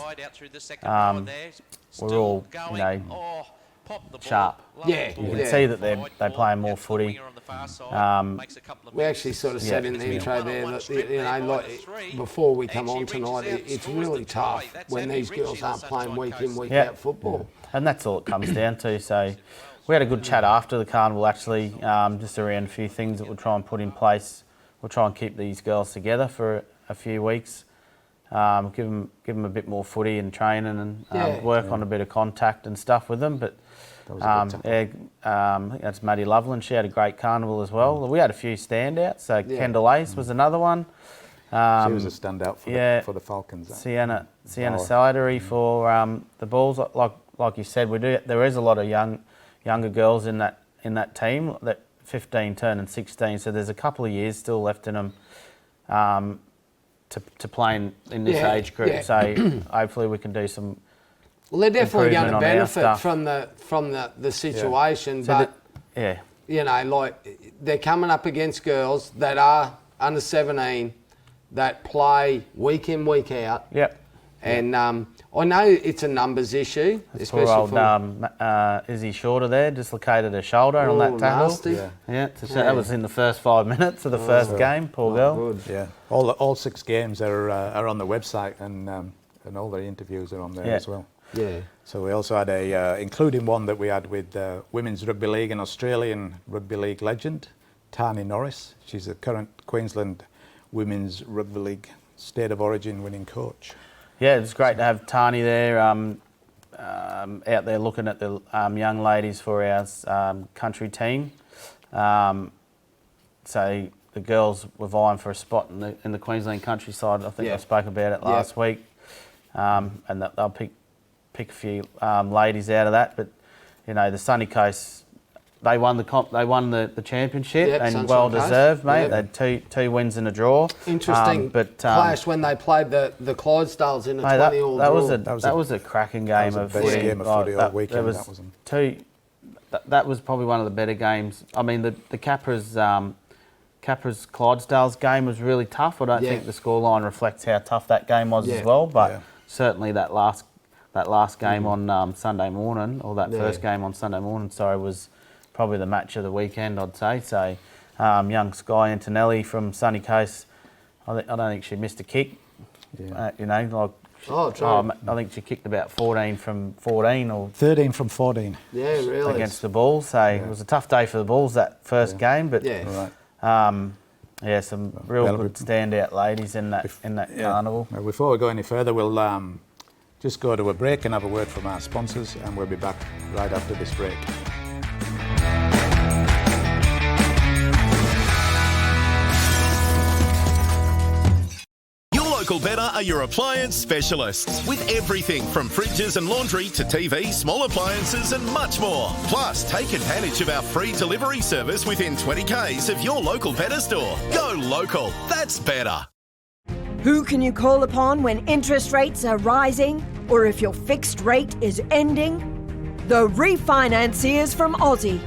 we're all, sharp. Yeah, you can see that they're playing more footy. We actually sort of said in the intro there that, before we come on tonight, it's really tough when these girls aren't playing week in, week out football. And that's all it comes down to. So we had a good chat after the carnival, actually, just around a few things that we'll try and put in place. We'll try and keep these girls together for a few weeks. Give them a bit more footy and training and work on a bit of contact and stuff with them. But I think that's Maddie Loveland. She had a great carnival as well. We had a few standouts. So Kendall Ace was another one. She was a standout for the Falcons. Sienna Sidery for the Bulls. Like you said, there is a lot of younger girls in that team. That 15 turning 16. So there's a couple of years still left in them. To play in this age group, so hopefully we can do some. Well, they're definitely going to benefit from the situation, they're coming up against girls that are under 17 that play week in, week out. Yep. And I know it's a numbers issue, especially for Izzy Shorter there, dislocated her shoulder on that tackle. Nasty. That was in the first 5 minutes of the first game. Poor girl. Good. Yeah, all 6 games are on the website, and all the interviews are on there as well. Yeah. So we also had including one that we had with Women's Rugby League and Australian Rugby League legend, Tani Norris. She's the current Queensland Women's Rugby League State of Origin winning coach. Yeah, it's great to have Tani there out there looking at the young ladies for our country team. So the girls were vying for a spot in the Queensland countryside. I think I spoke about it last week, and that they'll pick a few ladies out of that. But the Sunny Coast, they won the championship, and well deserved, mate. They had two wins and a draw. Interesting clash when they played the Clydesdales in a 20-all draw. That was a cracking game of footy. Best game of footy all weekend. That was probably one of the better games. I mean, the Capra's Clydesdales game was really tough. I don't think the scoreline reflects how tough that game was as well, but certainly that last game on Sunday morning, or that first game on Sunday morning, was probably the match of the weekend, I'd say. So, young Sky Antonelli from Sunny Coast, I don't think she missed a kick. Yeah. I think she kicked about 14 from 14 or 13 from 14. Yeah, really. Against the Bulls. So it was a tough day for the Bulls that first game, but some real good standout ladies in that carnival. Well, before we go any further, we'll just go to a break and have a word from our sponsors, and we'll be back right after this break. Local Better are your appliance specialists with everything from fridges and laundry to TV, small appliances and much more. Plus, take advantage of our free delivery service within 20 k's of your local Better store. Go local, that's better. Who can you call upon when interest rates are rising or if your fixed rate is ending? The Refinanciers from Aussie.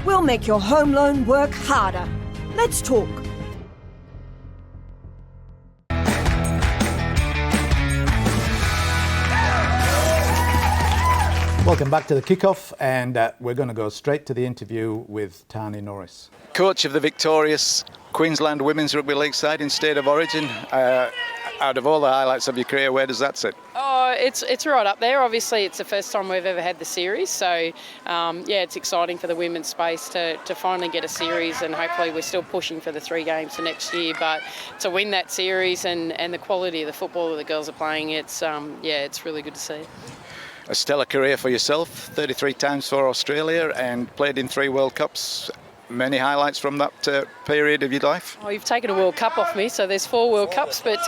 We'll make your home loan work harder. Let's talk. Welcome back to the Kickoff, and we're going to go straight to the interview with Tani Norris. Coach of the victorious Queensland Women's Rugby League side in State of Origin. Out of all the highlights of your career, where does that sit? Oh, it's right up there. Obviously, it's the first time we've ever had the series, so it's exciting for the women's space to finally get a series, and hopefully we're still pushing for the 3 games for next year. But to win that series and the quality of the football that the girls are playing, it's really good to see. A stellar career for yourself, 33 times for Australia and played in 3 World Cups. Many highlights from that period of your life? Oh, you've taken a World Cup off me, so there's 4 World Cups. But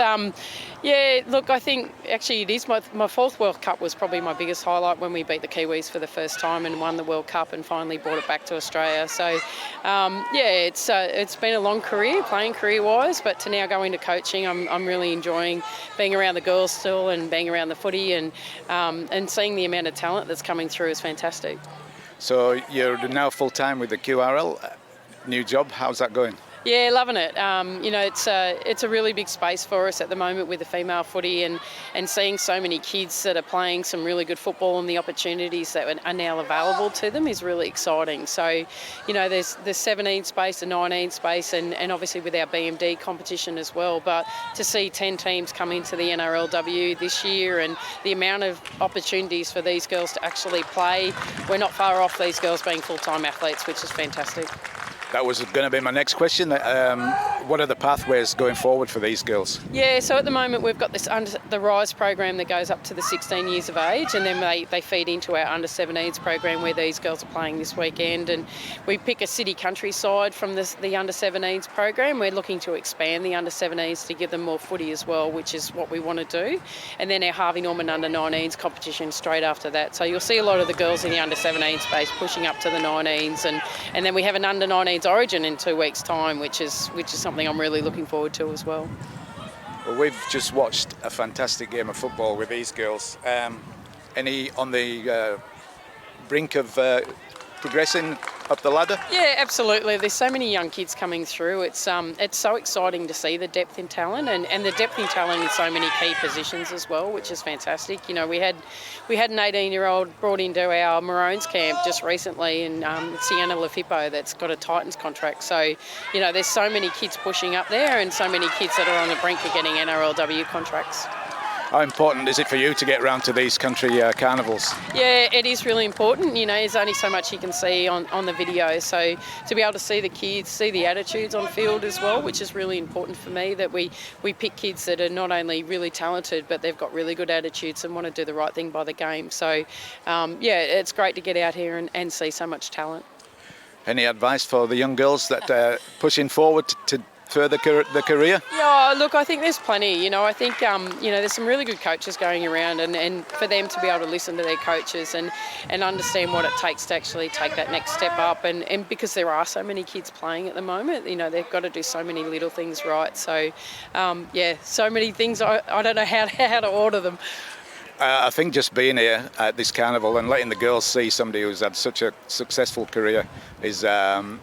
look, I think actually it is my 4th World Cup was probably my biggest highlight when we beat the Kiwis for the first time and won the World Cup and finally brought it back to Australia. So it's been a long career, playing career-wise, but to now go into coaching, I'm really enjoying being around the girls still and being around the footy and seeing the amount of talent that's coming through is fantastic. So you're now full-time with the QRL. New job, how's that going? Yeah, loving it. It's a really big space for us at the moment with the female footy and seeing so many kids that are playing some really good football and the opportunities that are now available to them is really exciting. So, there's the 17 space, the 19 space and obviously with our BMD competition as well. But to see 10 teams come into the NRLW this year and the amount of opportunities for these girls to actually play, we're not far off these girls being full-time athletes, which is fantastic. That was going to be my next question. What are the pathways going forward for these girls? Yeah, so at the moment we've got this the RISE program that goes up to the 16 years of age, and then they feed into our under-17s program where these girls are playing this weekend. And we pick a city countryside from the under-17s program. We're looking to expand the under-17s to give them more footy as well, which is what we want to do. And then our Harvey Norman under-19s competition straight after that. So you'll see a lot of the girls in the under-17 space pushing up to the 19s, and then we have an under-19s Origin in 2 weeks' time, which is something I'm really looking forward to as well. Well, we've just watched a fantastic game of football with these girls. Any on the brink of progressing up the ladder? Yeah, absolutely. There's so many young kids coming through. It's so exciting to see the depth in talent and the depth in talent in so many key positions as well, which is fantastic. We had an 18-year-old brought into our Maroons camp just recently, and Sienna Lafippo that's got a Titans contract. So, there's so many kids pushing up there and so many kids that are on the brink of getting NRLW contracts. How important is it for you to get round to these country carnivals? Yeah, it is really important. There's only so much you can see on the video. So to be able to see the kids, see the attitudes on field as well, which is really important for me, that we pick kids that are not only really talented, but they've got really good attitudes and want to do the right thing by the game. So, it's great to get out here and see so much talent. Any advice for the young girls that are pushing forward to further the career? Yeah, look, I think there's plenty. I think, there's some really good coaches going around and for them to be able to listen to their coaches and understand what it takes to actually take that next step up. And because there are so many kids playing at the moment, they've got to do so many little things right. So, so many things. I don't know how to order them. I think just being here at this carnival and letting the girls see somebody who's had such a successful career is a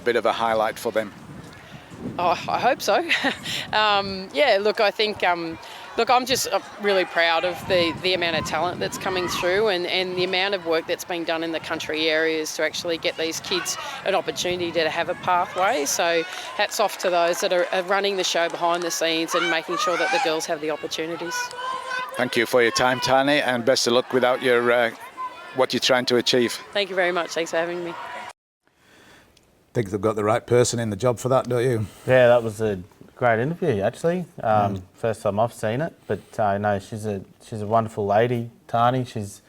bit of a highlight for them. Oh, I hope so. Look, I think, I'm just really proud of the amount of talent that's coming through and the amount of work that's being done in the country areas to actually get these kids an opportunity to have a pathway. So hats off to those that are running the show behind the scenes and making sure that the girls have the opportunities. Thank you for your time, Tani, and best of luck without your what you're trying to achieve. Thank you very much. Thanks for having me. Think they've got the right person in the job for that, don't you? Yeah, that was a great interview actually. First time I've seen it, but no, she's a wonderful lady, Tani. She's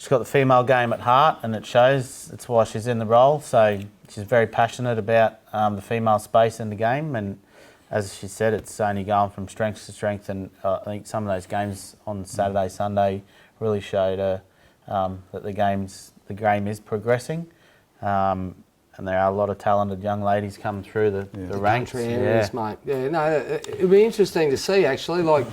got the female game at heart, and it shows. It's why she's in the role. So she's very passionate about the female space in the game, and as she said, it's only going from strength to strength. And I think some of those games on Saturday, Sunday really showed her that the game is progressing. And there are a lot of talented young ladies coming through the ranks. Country areas, mate. Yeah, no, it'll be interesting to see actually. Like,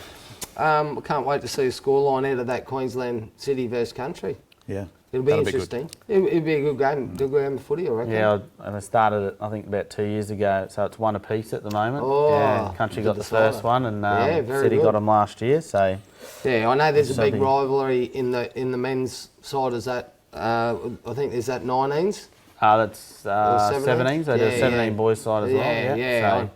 I can't wait to see a scoreline out of that Queensland City versus Country. Yeah, it'll be interesting. It'll be a good game, good game of footy, I reckon. Yeah, and I started it I think about 2 years ago, so it's one apiece at the moment. Oh, yeah, Country got the first one, and City got them last year. So yeah, I know there's a big rivalry in the men's side. Is that I think there's that 19s. That's 17s. They did a 17 boys side as well. I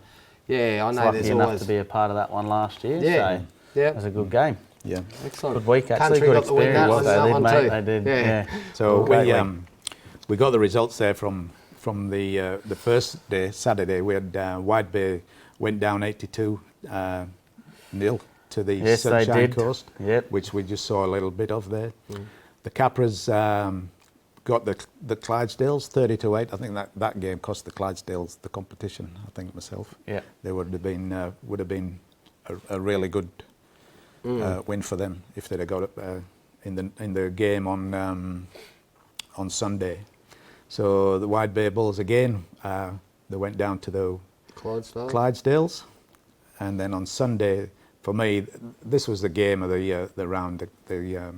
know. Lucky There's enough always to be a part of that one last year. Yeah, so it was a good game. Yeah. Excellent. Good week, actually. Country Good got the win that experience. one, that one too. They did. Yeah. Yeah. So Great we week. we got the results there from the first day, Saturday. We had Wide Bay went down 82-0 to the Yes, they Sunshine did. Coast, Yep. which we just saw a little bit of there. The Capras got the Clydesdales 30-8. I think that game cost the Clydesdales the competition. I think myself. Yeah. They would have been a really good win for them if they'd have got it in the game on Sunday. So the Wide Bay Bulls again, they went down to the Clydesdales, and then on Sunday, for me, this was the game of the round, the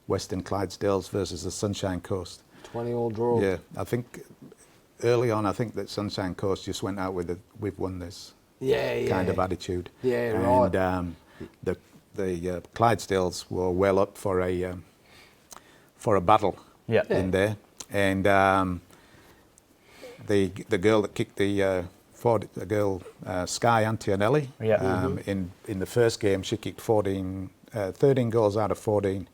Western Clydesdales versus the Sunshine Coast. 20-all draw. Yeah, I think early on, I think that Sunshine Coast just went out with we've won this kind of attitude. Yeah, and, right. The Clydesdales were well up for a battle in there, and the girl that kicked the girl Sky Antionelli in the first game, she kicked 13 goals out of 14,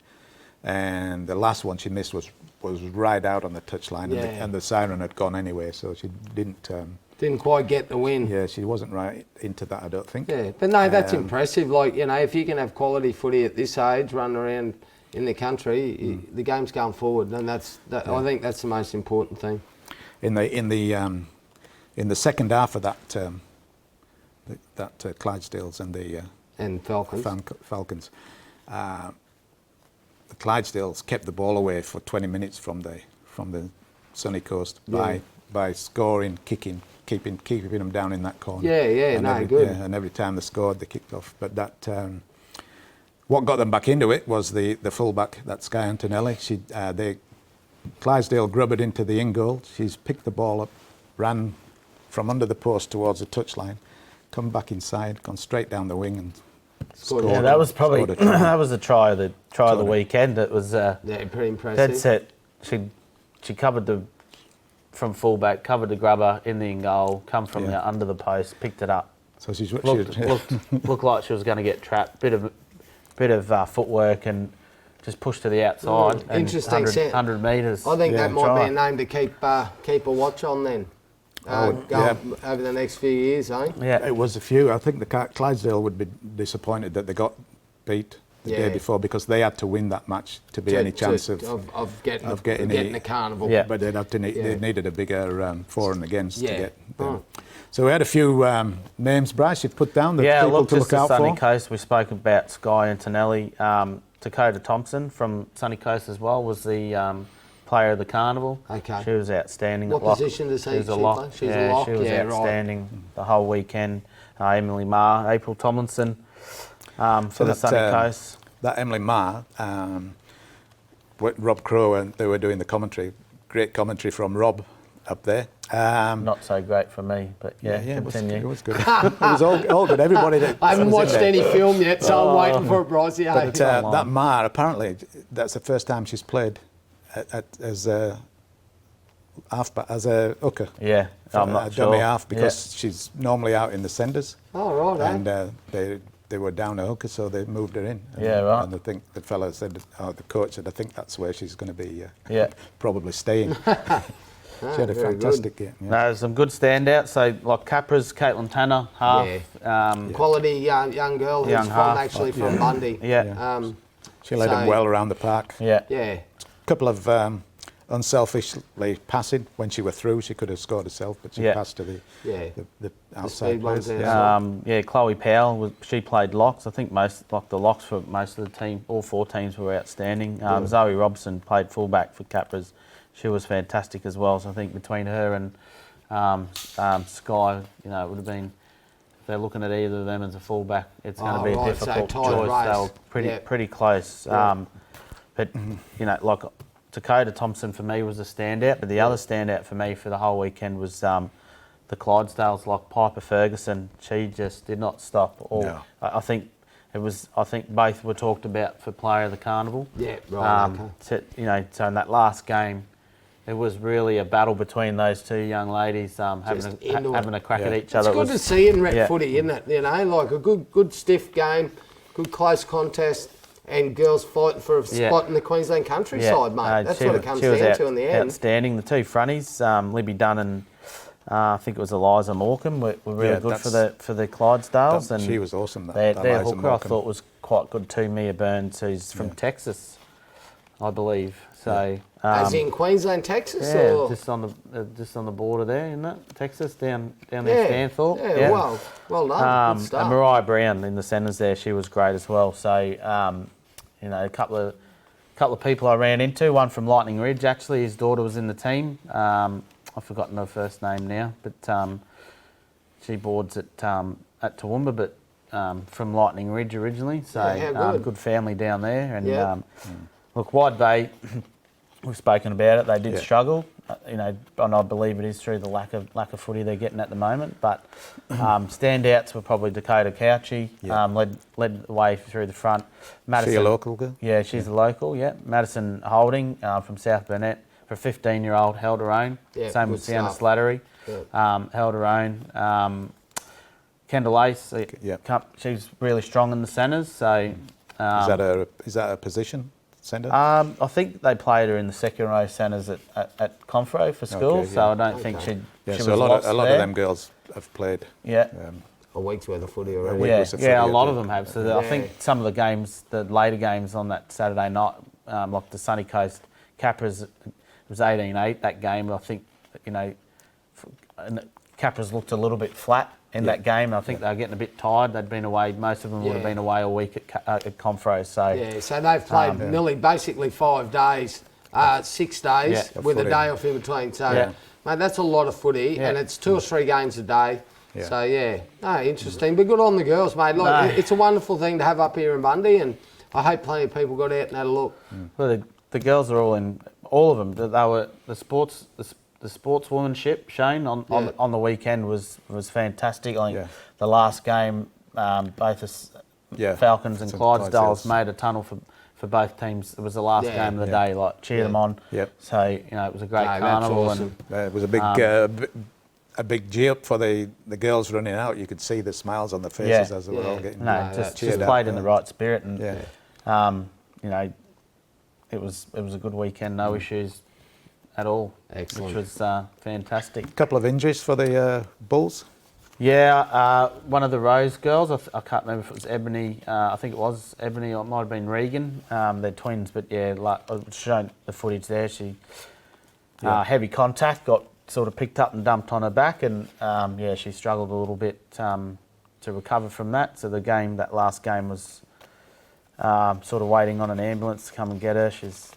and the last one she missed was right out on the touchline, and the siren had gone anyway, so she didn't quite get the win. Yeah, she wasn't right into that, I don't think. Yeah, but no, that's impressive. Like, you know, if you can have quality footy at this age, running around in the country, the game's going forward, and I think that's the most important thing. In the second half of that Clydesdales and Falcons, the Clydesdales kept the ball away for 20 minutes from the Sunny Coast by scoring, kicking, keeping them down in that corner. Good. And every time they scored, they kicked off. But that what got them back into it was the fullback, that Sky Antonelli. Clydesdale grubbered into the in goal. She's picked the ball up, ran from under the post towards the touchline, come back inside, gone straight down the wing and scored. Yeah, that was probably that was the try of the weekend. It was pretty impressive. Dead set. She covered from fullback, covered the grubber in the in goal, come from under the post, picked it up. So looked like she was going to get trapped. Bit of footwork and just pushed to the outside. And Interesting 100 metres. I think that might be a name to keep a watch on then. Over the next few years, eh? Yeah, it was a few. I think the Clydesdale would be disappointed that they got beat the day before, because they had to win that match to be any chance of getting the carnival. Yeah, but they needed a bigger for and against to get them. So we had a few names, Bryce, you've put down the people to look out for. Sunny Coast, we spoke about Sky Antonelli. Dakota Thompson from Sunny Coast as well was the player of the carnival. Okay. She was outstanding. What position does she play? She's a lock. She's outstanding the whole weekend. Emily Marr, April Tomlinson for the Sunny Coast. That Emily Marr, Rob Crowe, and they were doing the commentary. Great commentary from Rob up there. Not so great for me, but continue. It was good. It was all good. Everybody that I haven't watched any film yet, so I'm waiting for it, Bryce. But that Marr, apparently, that's the first time she's played as a hooker. Yeah, I'm not sure. Dummy half, because she's normally out in the centres. Oh, right. And they were down a hooker, so they moved her in. Right. And I think the fella said, the coach said, I think that's where she's going to be probably staying. She had a fantastic game. Yeah. No, some good standouts. So, like Capras, Caitlin Tanner, half. Quality young girl who's from Bundy. Yeah. She led them well around the park. Yeah. A couple of unselfishly passing. When she were through, she could have scored herself, but she passed to the outside players. Chloe Powell, she played locks. I think the locks for most of the team, all four teams were outstanding. Zoe Robson played fullback for Capras. She was fantastic as well. So I think between her and Sky, it would have been, if they're looking at either of them as a fullback, it's going to be a difficult choice. They were pretty close. But like Dakota Thompson for me was a standout, but the other standout for me for the whole weekend was the Clydesdales, like Piper Ferguson. She just did not stop. I think both were talked about for player of the carnival. Yeah, right. So in that last game, it was really a battle between those two young ladies, having a crack at each other. It's good to see in rep footy, isn't it? Like a good stiff game, good close contest. and girls fighting for a spot in the Queensland countryside, mate. That's what it comes down to in the end. Outstanding. The two fronties, Libby Dunn and I think it was Eliza Morecambe, were really good for the Clydesdales. And she was awesome. Their hooker I thought was quite good too. Mia Burns, who's from Texas, I believe. So as in Queensland, Texas, yeah, or just on the border there, isn't it? Texas down there, Stanthorpe. Yeah, well done. Good stuff. And Mariah Brown in the centres there, she was great as well. So you know, a couple of people I ran into. One from Lightning Ridge, actually, his daughter was in the team. I've forgotten her first name now, but she boards at Toowoomba, but from Lightning Ridge originally. So good family down there. And look, Wide Bay, we've spoken about it. They did struggle, you know, and I believe it is through the lack of footy they're getting at the moment. But standouts were probably Dakota Couchy, led the way through the front. Madison, she a local girl? Yeah, she's a local. Yeah, Madison Holding from South Burnett. For a 15-year-old, held her own. Same with Sienna Slattery, held her own. Kendall Ace, she's really strong in the centres. So is that a position, centre? I think they played her in the second row centres at Confro for school. So I don't think she was so a lot there. of them girls have played. Yeah. A week's worth of footy already. A lot of them have. So I think some of the games, the later games on that Saturday night, like the Sunny Coast Capras. It was 18-8 that game. I think, you know, Capras looked a little bit flat in that game. I think they were getting a bit tired. They'd been away. Most of them would have been away all week at Confro. So so they've played nearly basically 5 days, 6 days with a day off in between. So, mate, that's a lot of footy, and it's 2 or 3 games a day. So interesting. But good on the girls, mate. Look, it's a wonderful thing to have up here in Bundy, and I hope plenty of people got out and had a look. Well, the girls are all of them. They were the sportswomanship shown on the weekend was fantastic. I think the last game, both Falcons and Clydesdales made a tunnel for both teams. It was the last game of the day. Like cheered them on. So you know it was a great carnival, awesome. And it was a big cheer for the girls running out. You could see the smiles on their faces as they were all getting just played in the right spirit, and you know. It was a good weekend, no issues at all. Excellent. Which was fantastic. A couple of injuries for the Bulls? Yeah, one of the Rose girls, I can't remember if it was Ebony, I think it was Ebony, or it might have been Regan. They're twins, but I've shown the footage there. She, heavy contact, got sort of picked up and dumped on her back, and she struggled a little bit to recover from that. So that last game was sort of waiting on an ambulance to come and get her. She's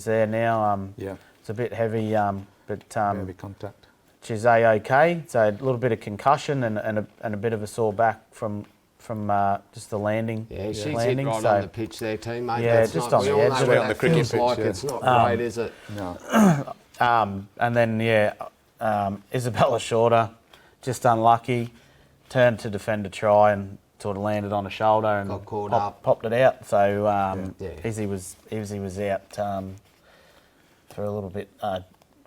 there now. It's a bit heavy, but heavy contact. She's okay. So a little bit of concussion and a bit of a sore back from just the landing. Yeah, she's hit right on the pitch there too, mate. Yeah, just on the edge. Straight on the cricket pitch. Like it's not great, is it? No. And then Isabella Shorter, just unlucky, turned to defend a try and sort of landed on a shoulder and got caught up, popped it out. So Izzy was out for a little bit.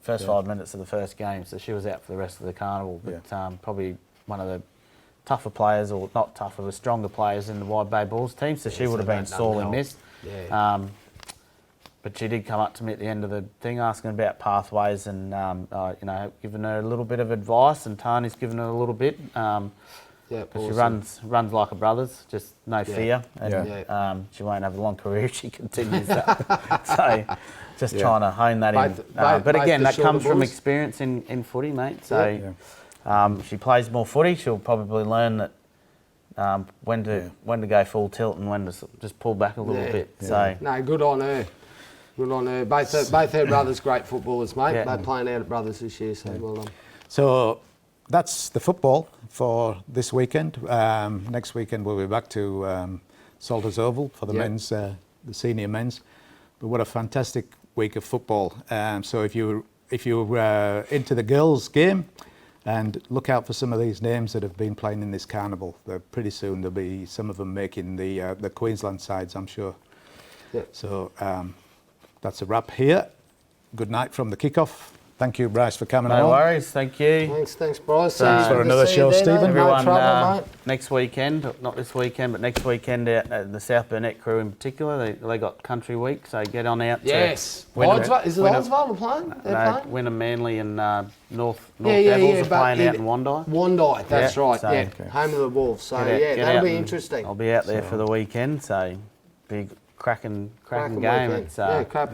First 5 minutes of the first game, so she was out for the rest of the carnival. But probably one of the tougher players, or not tougher, but stronger players in the Wide Bay Bulls team. So she would have been sorely missed. But she did come up to me at the end of the thing, asking about pathways, and giving her a little bit of advice, and Tani's given her a little bit. She runs like a brother's, just no fear, and she won't have a long career if she continues that. So just trying to hone that in. But again, that comes from experience in footy, mate. So if she plays more footy, she'll probably learn that when to go full tilt and when to just pull back a little bit. So no, good on her. Good on her. Both her brothers, great footballers, mate. They're playing out at Brothers this year, so well done. So that's the football for this weekend. Next weekend we'll be back to Salters Oval for the men's, the senior men's. But what a fantastic week of football. So if you're into the girls' game, and look out for some of these names that have been playing in this carnival. Pretty soon there'll be some of them making the Queensland sides, I'm sure. So that's a wrap here. Good night from the Kick Off. Thank you, Bryce, for coming No along. worries, thank you. Thanks, Bryce. Thanks for another show, Stephen. Everyone, No trouble, mate. next weekend, not this weekend, but next weekend, out at the South Burnett crew in particular, they got Country Week, so get on out. Yes. To Is it Oswald playing? They're playing? Wynnum, Manly and North Yeah, Devils are but playing out in Wandai. Wandai, that's Yeah, right. so- Yeah, home of the Wolves. So Get that'll out be and interesting. I'll be out there for the weekend, so big cracking Cracking game. weekend. It's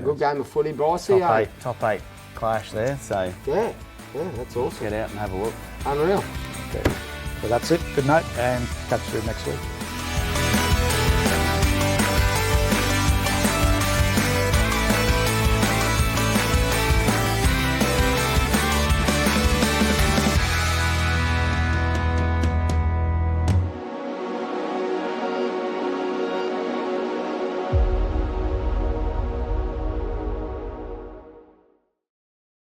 Good game of footy, Brycey. top eight clash there, so Yeah, that's awesome. get out and have a look. Unreal. Okay. So that's it. Good night and catch you next week.